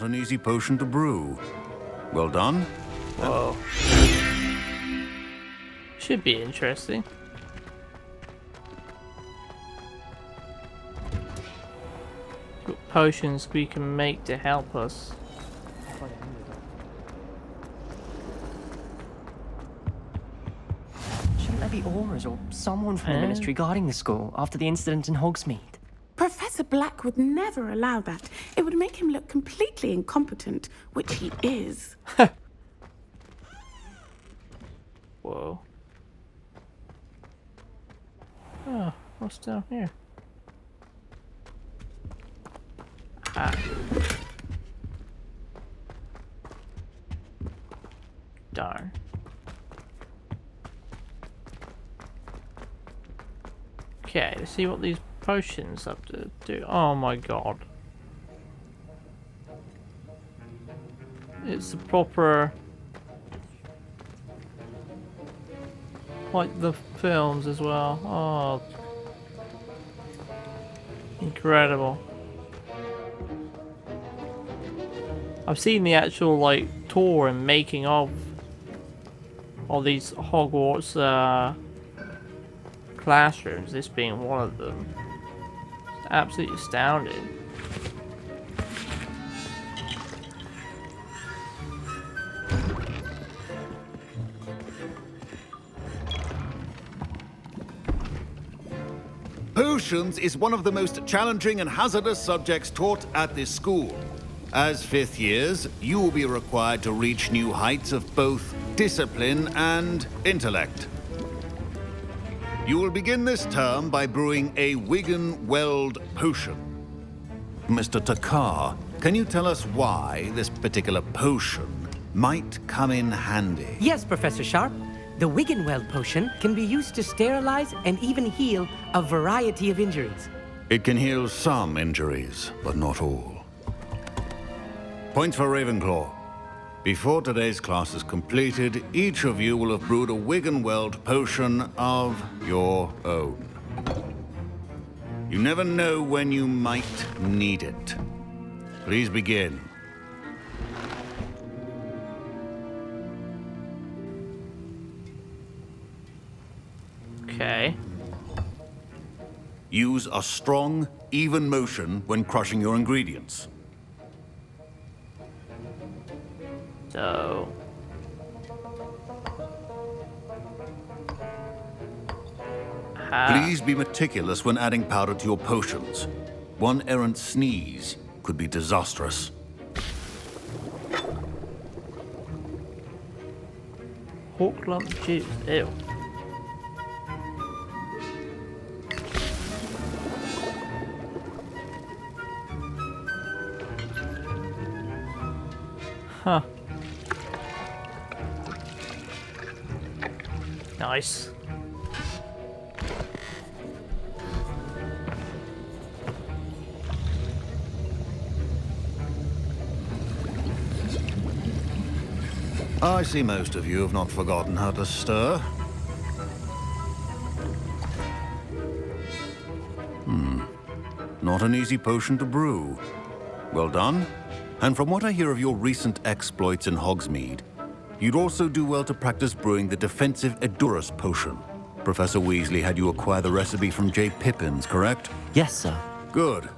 an easy potion to brew. Well done. Whoa. Should be interesting. What potions we can make to help us. Shouldn't there be aurors or someone from the ministry guarding the school after the incident in Hogsmeade? Professor Black would never allow that. It would make him look completely incompetent, which he is. Whoa. Oh, what's down here? Ah. Darn. Okay, let's see what these potions have to do. Oh my god. It's a proper... like the films as well. Oh. Incredible. I've seen the actual like tour and making of all these Hogwarts classrooms, this being one of them. It's absolutely astounding. Potions is one of the most challenging and hazardous subjects taught at this school. As fifth years, you will be required to reach new heights of both discipline and intellect. You will begin this term by brewing a Wiggenweld potion. Mr. Takar, can you tell us why this particular potion might come in handy? Yes, Professor Sharp. The Wiggenweld potion can be used to sterilize and even heal a variety of injuries. It can heal some injuries, but not all. Points for Ravenclaw. Before today's class is completed, each of you will have brewed a Wiggenweld potion of your own. You never know when you might need it. Please begin. Okay. Use a strong, even motion when crushing your ingredients. So... Please be meticulous when adding powder to your potions. One errant sneeze could be disastrous. Hawk lump juice. Ew. Huh. Nice. I see most of you have not forgotten how to stir. Not an easy potion to brew. Well done. And from what I hear of your recent exploits in Hogsmeade, you'd also do well to practice brewing the defensive Edurus potion. Professor Weasley had you acquire the recipe from J. Pippins, correct? Yes, sir. Good.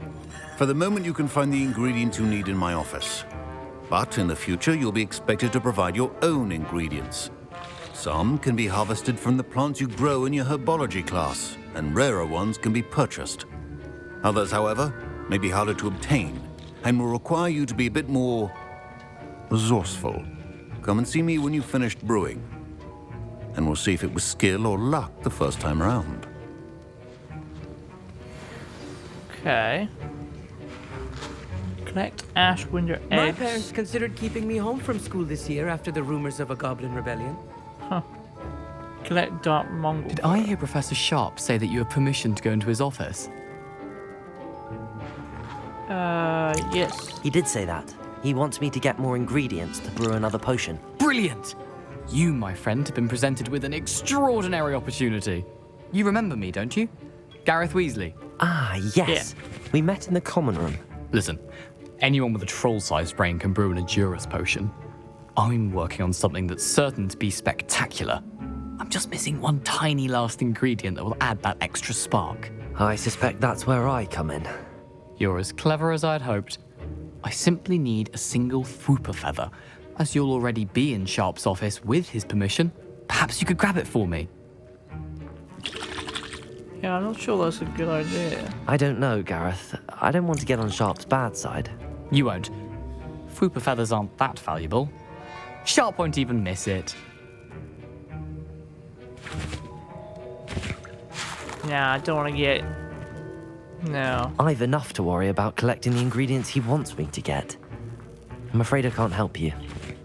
For the moment, you can find the ingredients you need in my office. But in the future, you'll be expected to provide your own ingredients. Some can be harvested from the plants you grow in your herbology class, and rarer ones can be purchased. Others, however, may be harder to obtain, and will require you to be a bit more resourceful. Come and see me when you've finished brewing, and we'll see if it was skill or luck the first time around. Okay. Collect ash winter eggs. My parents considered keeping me home from school this year after the rumors of a goblin rebellion. Huh. Collect dark Mongol. Did I hear Professor Sharp say that you have permission to go into his office? Yes. He did say that. He wants me to get more ingredients to brew another potion. Brilliant! You, my friend, have been presented with an extraordinary opportunity. You remember me, don't you? Gareth Weasley. Ah, yes. We met in the common room. Listen, Anyone with a troll-sized brain can brew an Endurus potion. I'm working on something that's certain to be spectacular. I'm just missing one tiny last ingredient that will add that extra spark. I suspect that's where I come in. You're as clever as I'd hoped. I simply need a single Fwooper feather. As you'll already be in Sharp's office with his permission, perhaps you could grab it for me. Yeah, I'm not sure that's a good idea. I don't know, Gareth. I don't want to get on Sharp's bad side. You won't. Fwooper feathers aren't that valuable. Sharp won't even miss it. Nah, I don't want to get... No. I've enough to worry about collecting the ingredients he wants me to get. I'm afraid I can't help you.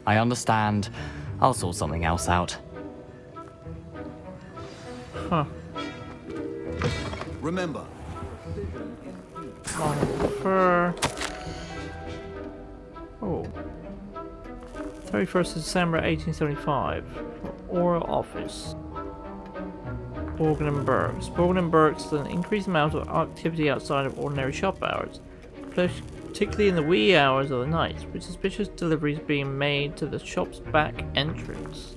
I understand. I'll sort something else out. Huh. Remember, Long fur. Oh. 31st of December 1875. Oral Office. Borgin and Burks. Borgin and Burks is an increased amount of activity outside of ordinary shop hours, particularly in the wee hours of the night, with suspicious deliveries being made to the shop's back entrance.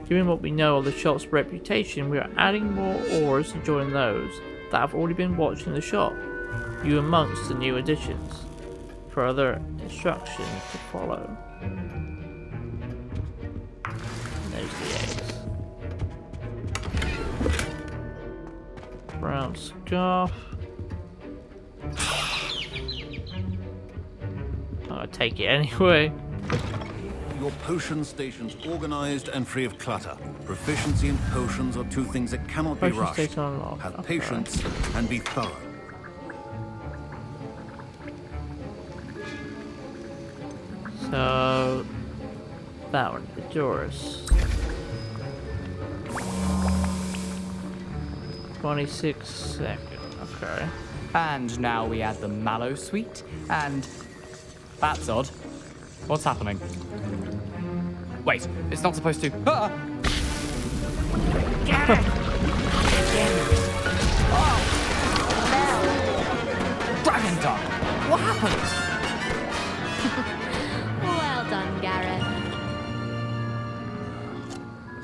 Given what we know of the shop's reputation, we are adding more ores to join those that have already been watched in the shop, you amongst the new additions. Further instructions to follow. There's the eggs. Brown scarf. I'll take it anyway. your potion station's organized and free of clutter. Proficiency and potions are two things that cannot be Potion rushed. station unlocked. Have Okay. patience and be thorough. So that one, the doors. 26 seconds. Okay. And now we add the mallow sweet, and that's odd. What's happening? Wait, it's not supposed to. Ah! Dragon Dog! What happened? Well done, Gareth.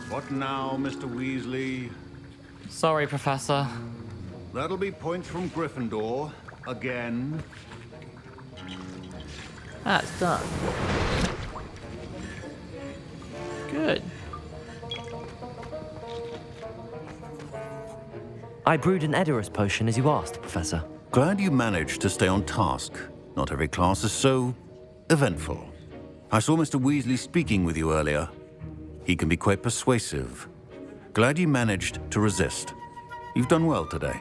What now, Mr. Weasley? Sorry, Professor. That'll be points from Gryffindor. Again. That's done. Good. I brewed an Edorus potion as you asked, Professor. Glad you managed to stay on task. Not every class is so eventful. I saw Mr. Weasley speaking with you earlier. He can be quite persuasive. Glad you managed to resist. You've done well today.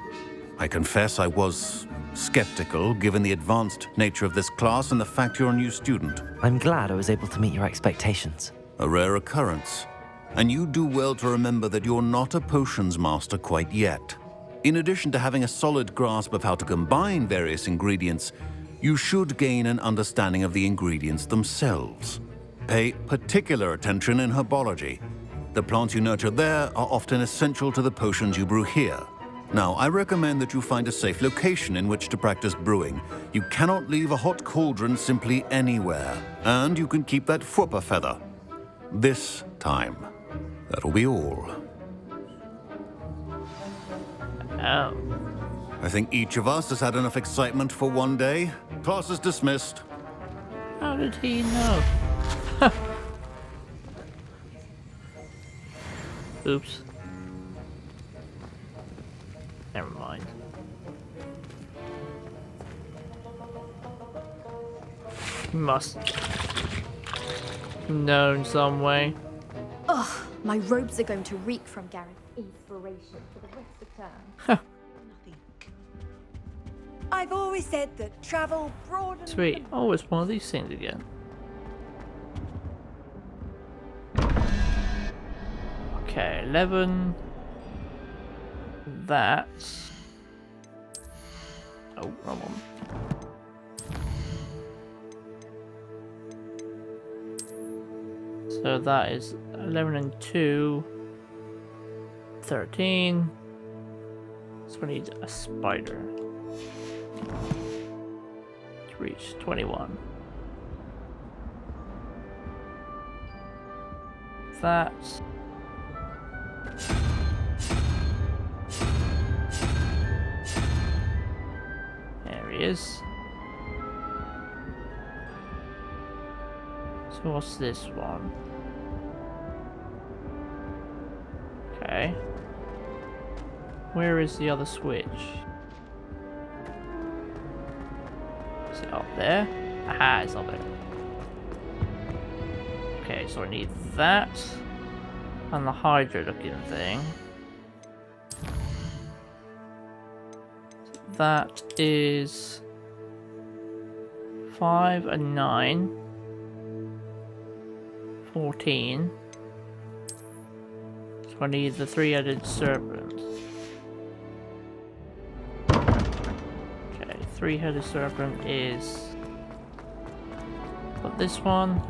I confess I was skeptical, given the advanced nature of this class and the fact you're a new student. I'm glad I was able to meet your expectations. A rare occurrence. And you do well to remember that you're not a potions master quite yet. In addition to having a solid grasp of how to combine various ingredients, you should gain an understanding of the ingredients themselves. Pay particular attention in herbology. The plants you nurture there are often essential to the potions you brew here. Now, I recommend that you find a safe location in which to practice brewing. You cannot leave a hot cauldron simply anywhere. And you can keep that Fwooper feather. This time. That'll be all. Oh. I think each of us has had enough excitement for one day. Class is dismissed. How did he know? Oops. Never mind. He must have known some way. Ugh, my robes are going to reek from Gareth's inspiration for the rest of term. I've always said that travel broadens. Sweet. Oh, it's one of these things again. Okay, 11. That's... Oh, wrong one. So that is 11 and 2. 13. So we need a spider. To reach 21. that. There he is. So what's this one? Okay. Where is the other switch? Is it up there? Aha, it's up there. Okay, so I need that. And the Hydra looking thing. That is 5 and 9. 14. So I need the 3-headed serpent. Okay, 3-headed serpent is... But this one...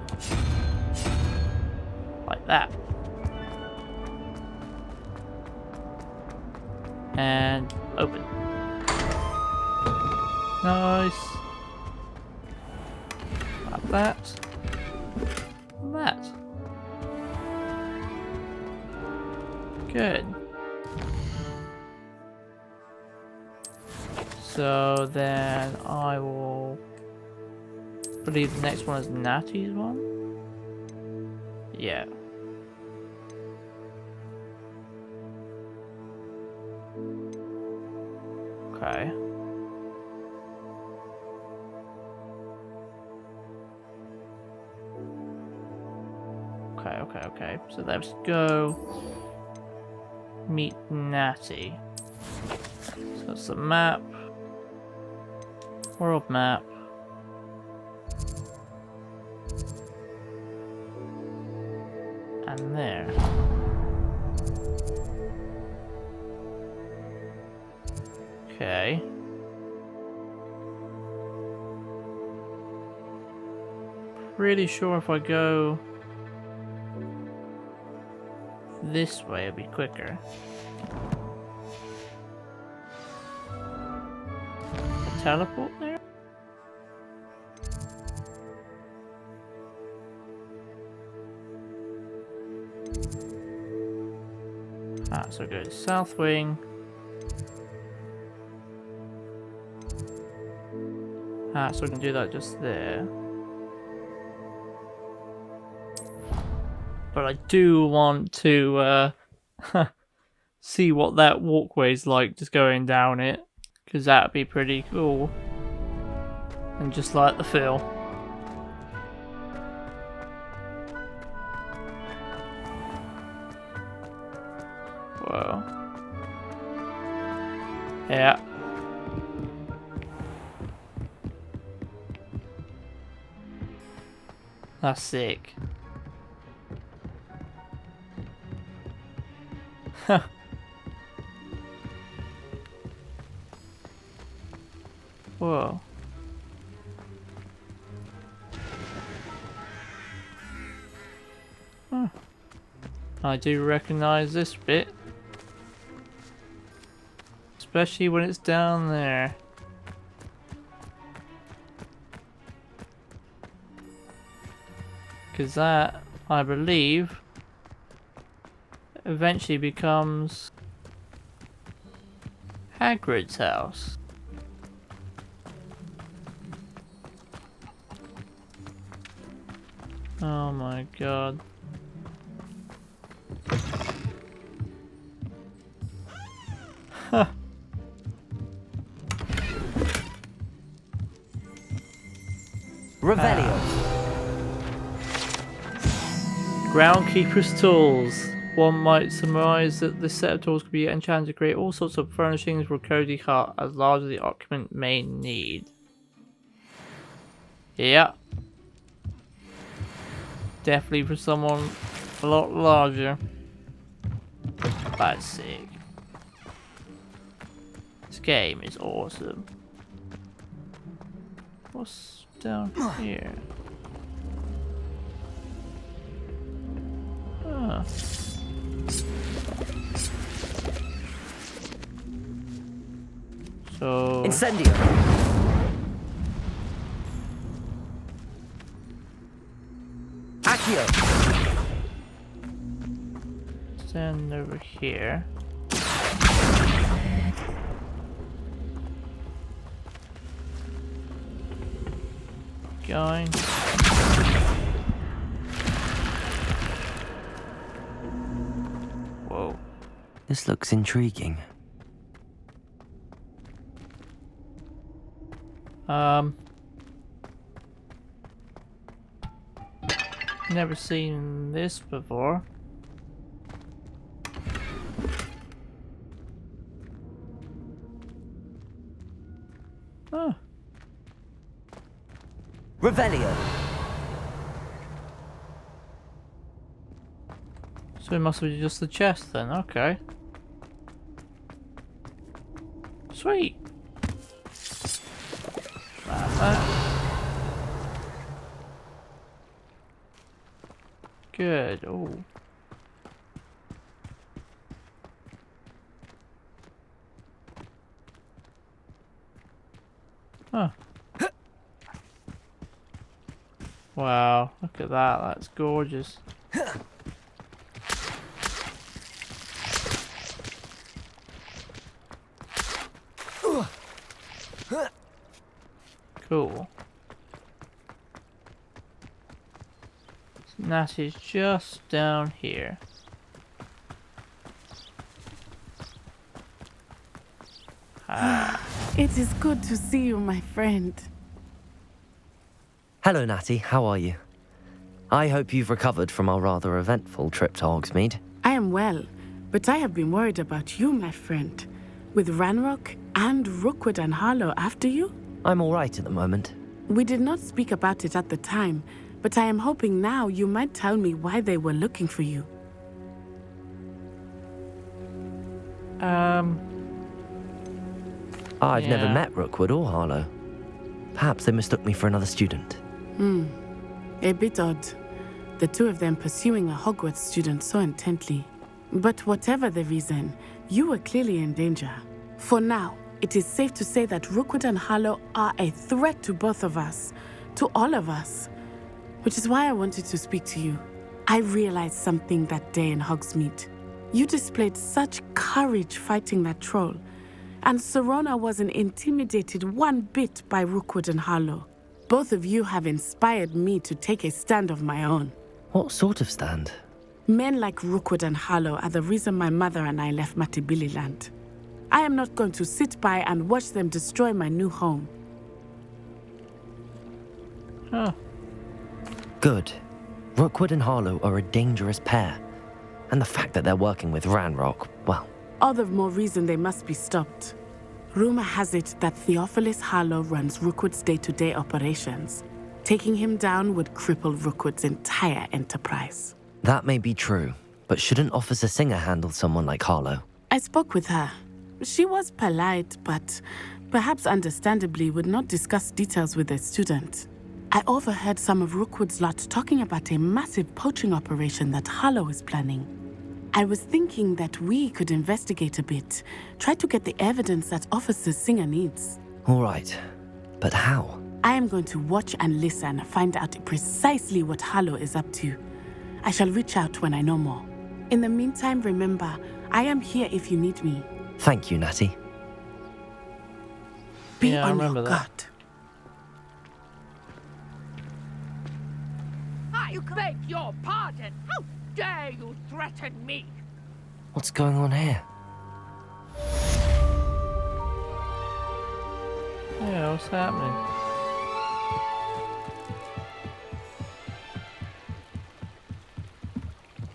Like that. And open. Nice. Like that. That. Good. So then I will believe the next one is Natty's one. Yeah. Okay. Okay. So let's go meet Natty. So that's the map. World map. And there. Okay. Pretty sure if I go this way it'll be quicker. A teleport there? Ah, so go south wing. Ah, so we can do that just there. But I do want to see what that walkway's like just going down it. Because that'd be pretty cool. And just like the feel. Whoa. Yeah. That's sick. Huh. Whoa. Huh. I do recognize this bit. Especially when it's down there. Because that, I believe, eventually becomes Hagrid's house. Oh my god. Huh. Revelio. Groundkeeper's tools. One might surmise that this set of tools could be enchanted to create all sorts of furnishings for a cozy hut as large as the occupant may need. Yeah. Definitely for someone a lot larger. That's sick. This game is awesome. What's down here? Ah. So Incendio. Accio. Stand over here. Going. Whoa. This looks intriguing. Never seen this before. Oh. Revelio. So it must be just the chest then, okay. Sweet. Good. Oh. Huh. Wow, look at that. That's gorgeous. Cool. That is just down here. It is good to see you, my friend. Hello, Natty. How are you? I hope you've recovered from our rather eventful trip to Hogsmeade. I am well, but I have been worried about you, my friend. With Ranrock and Rookwood and Harlow after you? I'm all right at the moment. We did not speak about it at the time, but I am hoping now you might tell me why they were looking for you. I've never Yeah. met Rookwood or Harlow. Perhaps they mistook me for another student. A bit odd. The two of them pursuing a Hogwarts student so intently. But whatever the reason, you were clearly in danger. For now, it is safe to say that Rookwood and Harlow are a threat to both of us, to all of us. Which is why I wanted to speak to you. I realized something that day in Hogsmeade. You displayed such courage fighting that troll, and Serona wasn't intimidated one bit by Rookwood and Harlow. Both of you have inspired me to take a stand of my own. What sort of stand? Men like Rookwood and Harlow are the reason my mother and I left Matibili land. I am not going to sit by and watch them destroy my new home. Huh. Good. Rookwood and Harlow are a dangerous pair. And the fact that they're working with Ranrock, well... All the more reason they must be stopped. Rumor has it that Theophilus Harlow runs Rookwood's day-to-day operations. Taking him down would cripple Rookwood's entire enterprise. That may be true, but shouldn't Officer Singer handle someone like Harlow? I spoke with her. She was polite, but perhaps understandably would not discuss details with a student. I overheard some of Rookwood's lot talking about a massive poaching operation that Harlow is planning. I was thinking that we could investigate a bit, try to get the evidence that Officer Singer needs. All right, but how? I am going to watch and listen, find out precisely what Harlow is up to. I shall reach out when I know more. In the meantime, remember, I am here if you need me. Thank you, Natty. Be Yeah, I on remember your that. guard. I beg your pardon. How dare you threaten me? What's going on here? Yeah, what's happening?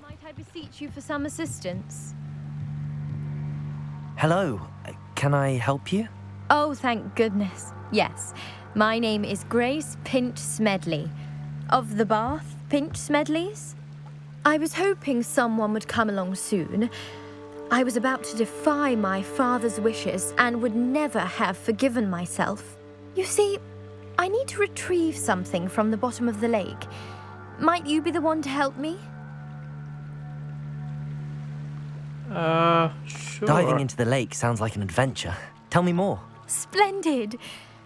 Might I beseech you for some assistance? Hello, can I help you? Oh, thank goodness. Yes. My name is Grace Pinch Smedley. Of the Bath Pinch Smedleys? I was hoping someone would come along soon. I was about to defy my father's wishes and would never have forgiven myself. You see, I need to retrieve something from the bottom of the lake. Might you be the one to help me? Sure. Diving into the lake sounds like an adventure. Tell me more. Splendid!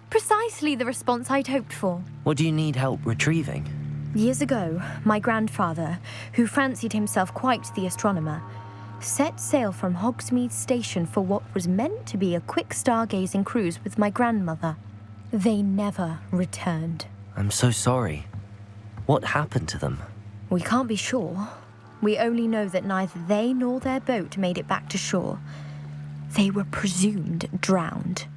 Precisely the response I'd hoped for. What do you need help retrieving? Years ago, my grandfather, who fancied himself quite the astronomer, set sail from Hogsmeade Station for what was meant to be a quick stargazing cruise with my grandmother. They never returned. I'm so sorry. What happened to them? We can't be sure. We only know that neither they nor their boat made it back to shore. They were presumed drowned.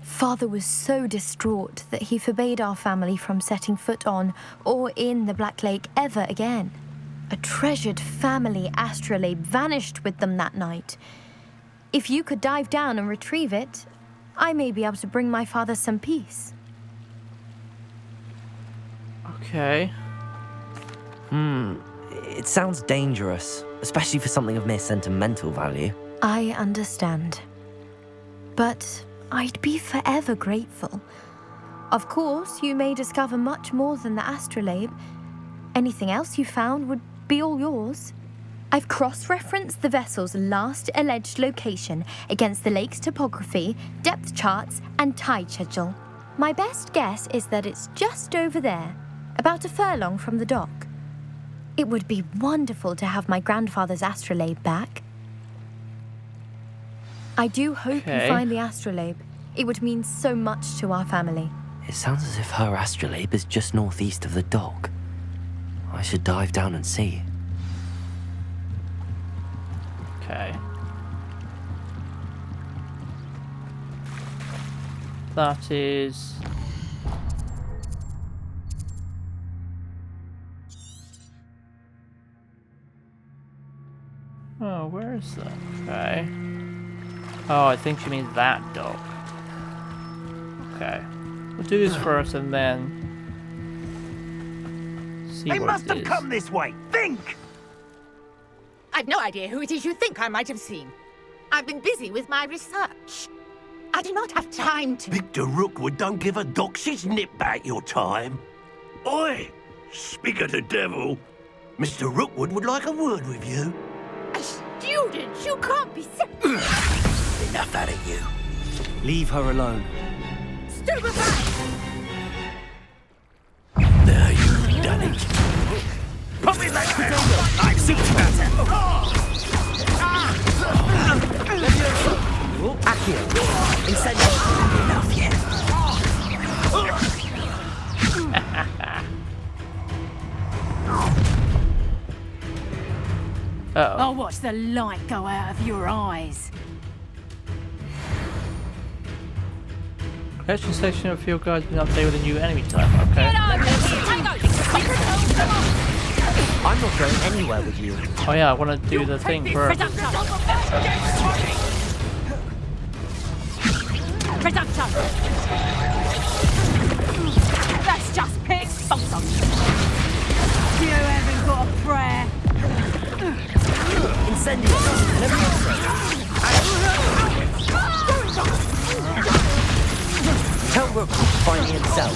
Father was so distraught that he forbade our family from setting foot on or in the Black Lake ever again. A treasured family astrolabe vanished with them that night. If you could dive down and retrieve it, I may be able to bring my father some peace. Okay. It sounds dangerous, especially for something of mere sentimental value. I understand. But I'd be forever grateful. Of course, you may discover much more than the astrolabe. Anything else you found would be all yours. I've cross-referenced the vessel's last alleged location against the lake's topography, depth charts, and tide schedule. My best guess is that it's just over there, about a furlong from the dock. It would be wonderful to have my grandfather's astrolabe back. I do hope you find the astrolabe. It would mean so much to our family. It sounds as if her astrolabe is just northeast of the dock. I should dive down and see. Okay. That is... Oh, where is that? Okay. Oh, I think she means that dock. Okay. We'll do this first and then... see They what must it have is. come this way. Think! I've no idea who it is you think I might have seen. I've been busy with my research. I do not have time to... Victor Rookwood don't give a doxy's nip back your time. Oi! Speak of the devil. Mr. Rookwood would like a word with you. A student? You can't be so... Enough out of you. Leave her alone. Stupefy! There, you've done it. Put me back there. I've seen better. Accio! Incendio! Enough yet. Uh-oh. I'll watch the light go out of your eyes. Question section of field guides been updated with a new enemy type. Okay. I'm not going anywhere with you. Oh yeah, I want to do the thing first. Reduction! That's just pick something. You haven't got a prayer. Incendio! Tell Rook to find me himself.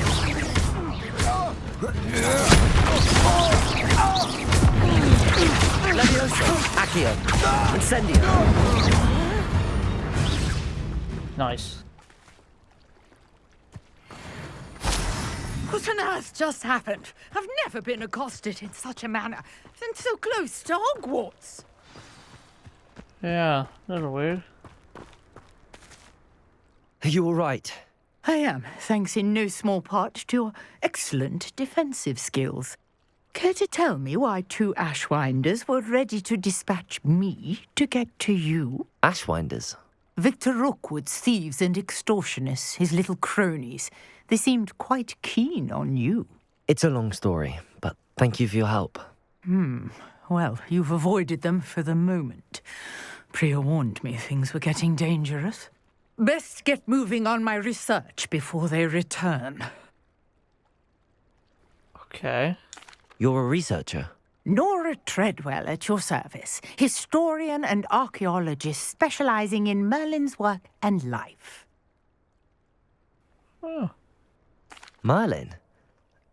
Levioso! Accio! Incendio! Nice. What on earth just happened? I've never been accosted in such a manner, and so close to Hogwarts. Yeah, a little weird. Are you alright? I am, thanks in no small part to your excellent defensive skills. Care to tell me why two Ashwinders were ready to dispatch me to get to you? Ashwinders? Victor Rookwood's thieves and extortionists, his little cronies. They seemed quite keen on you. It's a long story, but thank you for your help. Well, you've avoided them for the moment. Priya warned me things were getting dangerous. Best get moving on my research before they return. Okay. You're a researcher? Nora Treadwell at your service, historian and archaeologist specializing in Merlin's work and life. Oh. Merlin?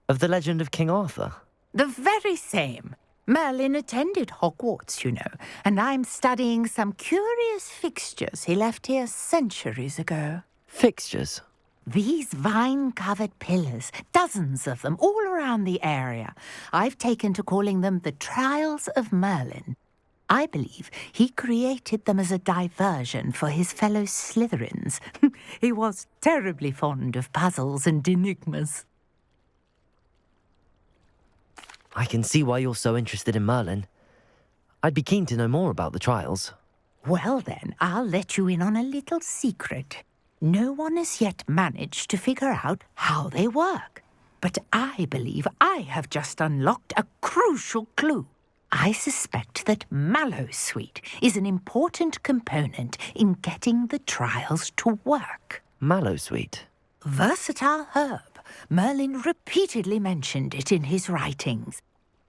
Of the legend of King Arthur? The very same. Merlin attended Hogwarts, you know, and I'm studying some curious fixtures he left here centuries ago. Fixtures? These vine-covered pillars, dozens of them, all around the area. I've taken to calling them the Trials of Merlin. I believe he created them as a diversion for his fellow Slytherins. He was terribly fond of puzzles and enigmas. I can see why you're so interested in Merlin. I'd be keen to know more about the trials. Well then, I'll let you in on a little secret. No one has yet managed to figure out how they work. But I believe I have just unlocked a crucial clue. I suspect that mallowsweet is an important component in getting the trials to work. Mallowsweet? Versatile herb. Merlin repeatedly mentioned it in his writings.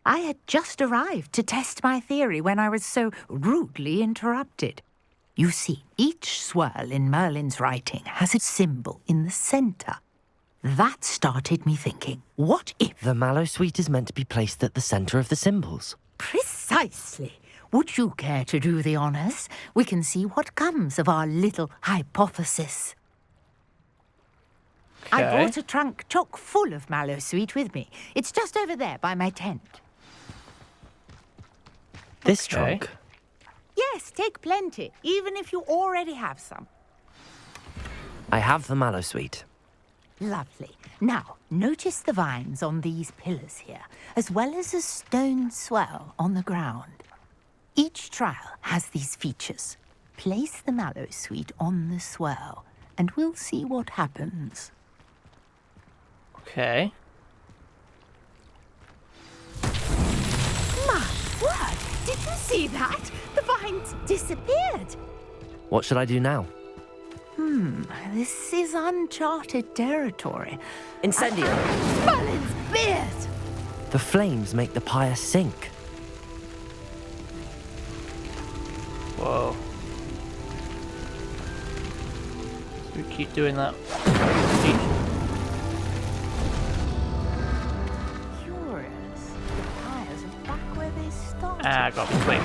I had just arrived to test my theory when I was so rudely interrupted. You see, each swirl in Merlin's writing has a symbol in the centre. That started me thinking, what if... The mallowsweet is meant to be placed at the centre of the symbols. Precisely. Would you care to do the honours? We can see what comes of our little hypothesis. Okay. I brought a trunk chock full of mallowsweet with me. It's just over there by my tent. This trunk? Yes, take plenty, even if you already have some. I have the mallowsweet. Lovely. Now, notice the vines on these pillars here, as well as a stone swell on the ground. Each trial has these features. Place the mallowsweet on the swell, and we'll see what happens. Okay. My word! Did you see that? The vines disappeared. What should I do now? This is uncharted territory. Incendio! Merlin's beard! The flames make the pyre sink. Whoa. We keep doing that. Curious. The pyres are back where they started. Ah, got me quick.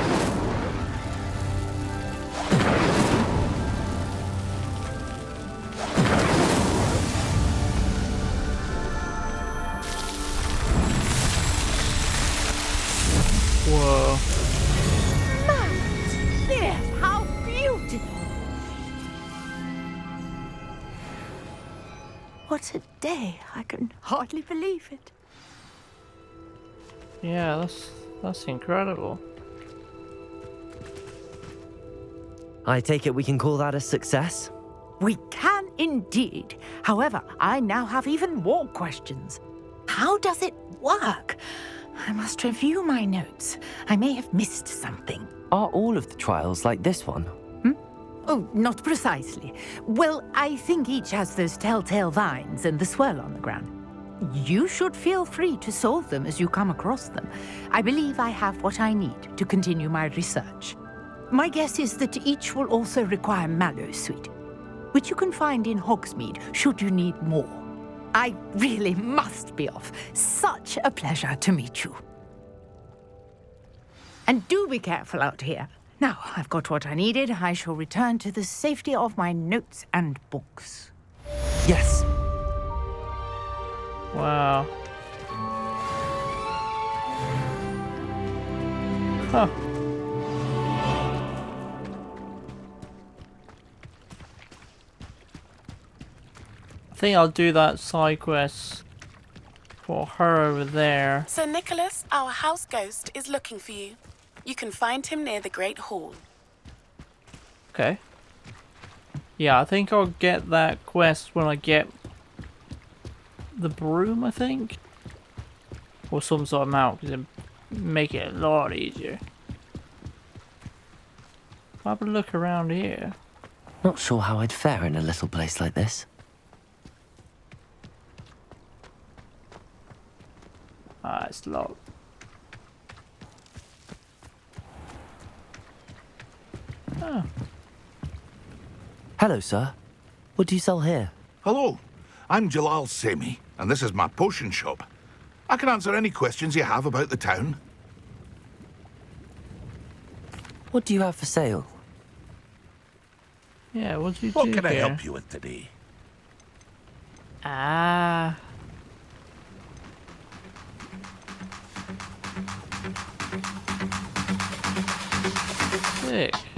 Whoa. Merlin's beard! How beautiful! What a day. I can hardly believe it. Yeah, that's incredible. I take it we can call that a success? We can indeed. However, I now have even more questions. How does it work? I must review my notes. I may have missed something. Are all of the trials like this one? Oh, not precisely. Well, I think each has those telltale vines and the swirl on the ground. You should feel free to solve them as you come across them. I believe I have what I need to continue my research. My guess is that each will also require mallowsweet, which you can find in Hogsmeade should you need more. I really must be off. Such a pleasure to meet you. And do be careful out here. Now, I've got what I needed. I shall return to the safety of my notes and books. Yes. Wow. Huh. I think I'll do that side quest for her over there. Sir Nicholas, our house ghost, is looking for you. You can find him near the Great Hall. Okay. Yeah, I think I'll get that quest when I get the broom, I think. Or some sort of mount, because it'll make it a lot easier. I'll have a look around here. Not sure how I'd fare in a little place like this. Ah, it's locked. Oh. Hello, sir. What do you sell here? Hello, I'm Jalal Semi, and this is my potion shop. I can answer any questions you have about the town. What do you have for sale? Yeah, what do you What do can I here? help you with today? Ah. Sick.